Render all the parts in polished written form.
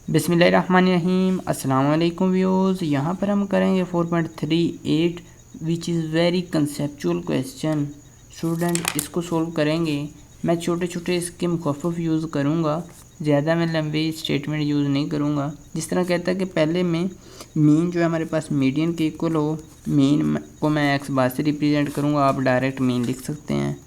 बिस्मिल्लाहिर्रहमानिर्रहीम। अस्सलाम वालेकुम व्यूअर्स। यहाँ पर हम करेंगे 4.38 which is very conceptual question. Student इसको सोल्व करेंगे। मैं छोटे छोटे इसके मुखफ़फ़ यूज़ करूँगा, ज़्यादा मैं लंबे स्टेटमेंट यूज़ नहीं करूँगा। जिस तरह कहता है कि पहले में मीन जो है हमारे पास मीडियन के इक्वल हो, मीन को मैं एक्स बार से रिप्रेजेंट करूँगा, आप डायरेक्ट मीन लिख सकते हैं।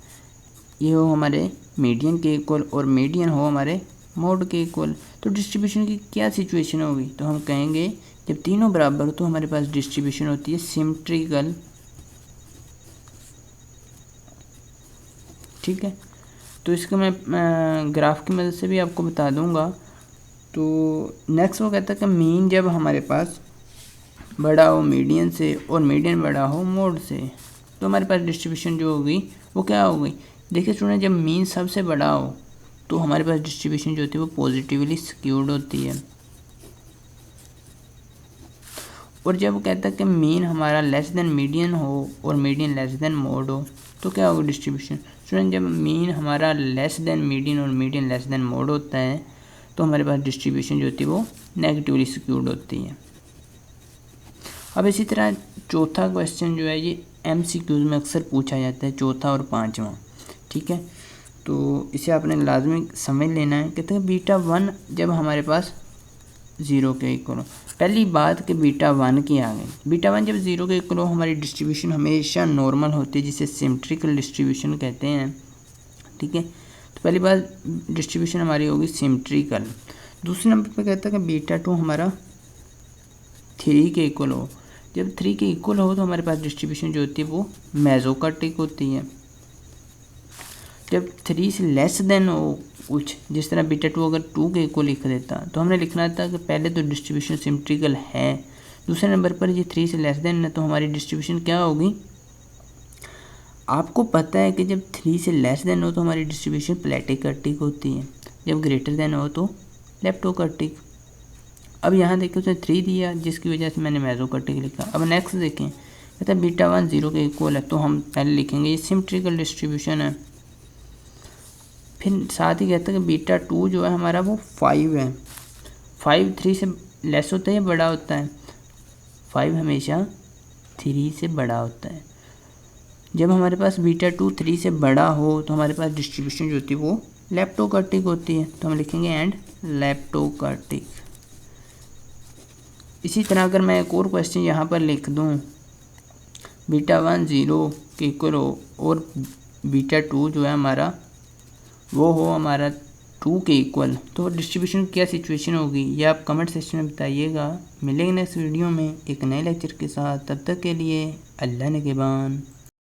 ये हो हमारे मीडियन के इक्वल और मीडियन हो हमारे मोड के इक्वल। तो डिस्ट्रीब्यूशन की क्या सिचुएशन होगी, तो हम कहेंगे जब तीनों बराबर हो तो हमारे पास डिस्ट्रीब्यूशन होती है सिमेट्रिकल। ठीक है, तो इसको मैं ग्राफ की मदद से भी आपको बता दूंगा। तो नेक्स्ट वो कहता है कि मीन जब हमारे पास बड़ा हो मीडियन से और मीडियन बड़ा हो मोड से, तो हमारे पास डिस्ट्रीब्यूशन जो होगी वो क्या होगी। देखिए स्टूडेंट, जब मीन सबसे बड़ा हो तो हमारे पास डिस्ट्रीब्यूशन जो होती है वो पॉजिटिवली स्क्यूड होती है। और जब वो कहता है कि मीन हमारा लेस देन मीडियन हो और मीडियन लेस देन मोड हो, तो क्या होगा डिस्ट्रीब्यूशन। स्टूडेंट, जब मीन हमारा लेस देन मीडियन और मीडियन लेस देन मोड होता है तो हमारे पास डिस्ट्रीब्यूशन जो होती है वो नेगेटिवली स्क्यूड होती है। अब इसी तरह चौथा क्वेश्चन जो है ये MCQs में अक्सर पूछा जाता है, चौथा और पाँचवा। ठीक है, तो इसे आपने लाजमी समझ लेना है। कहते हैं बीटा 1 जब हमारे पास 0 के इक्वल हो। पहली बात कि बीटा 1 की आ गई। बीटा 1 जब 0 के इक्वल हो हमारी डिस्ट्रीब्यूशन हमेशा नॉर्मल होती है, जिसे सिमेट्रिकल डिस्ट्रीब्यूशन कहते हैं। ठीक है, तो पहली बात डिस्ट्रीब्यूशन हमारी होगी सिमेट्रिकल। दूसरे नंबर पर कहता है कि बीटा 2 हमारा 3 के इक्वल हो। जब 3 के इक्वल हो तो हमारे पास डिस्ट्रीब्यूशन जो होती है वो मेसोकार्टिक होती है। जब 3 से लेस देन हो कुछ, जिस तरह बीटा 2 अगर 2 के इक्वल लिख देता तो हमने लिखना था कि पहले तो डिस्ट्रीब्यूशन सिमेट्रिकल है, दूसरे नंबर पर ये 3 से लेस देन है तो हमारी डिस्ट्रीब्यूशन क्या होगी। आपको पता है कि जब 3 से लेस देन हो तो हमारी डिस्ट्रीब्यूशन प्लेटिकर्टिक होती है, जब ग्रेटर देन हो तो लेप्टोकर्टिक। अब यहाँ देखिए उसने 3 दिया जिसकी वजह से मैंने मेसोकार्टिक लिखा। अब नेक्स्ट देखें, कहता है बीटा 1 0 के इक्वल है, तो हम पहले लिखेंगे ये सिमेट्रिकल डिस्ट्रीब्यूशन है। फिर साथ ही कहता है कि बीटा 2 जो है हमारा वो 5 है। 5 3 से लेस होता है या बड़ा होता है। 5 हमेशा 3 से बड़ा होता है। जब हमारे पास बीटा 2 3 से बड़ा हो तो हमारे पास डिस्ट्रीब्यूशन जो होती है वो लेप्टोकर्टिक होती है, तो हम लिखेंगे एंड लेप्टोकर्टिक। इसी तरह अगर मैं एक और क्वेश्चन यहाँ पर लिख दूँ, बीटा 1 0 के इक्वल हो और बीटा 2 जो है हमारा वो हो हमारा 2 के इक्वल, तो डिस्ट्रीब्यूशन क्या सिचुएशन होगी ये आप कमेंट सेक्शन में बताइएगा। मिलेंगे नेक्स्ट वीडियो में एक नए लेक्चर के साथ, तब तक के लिए अल्लाह निगहबान।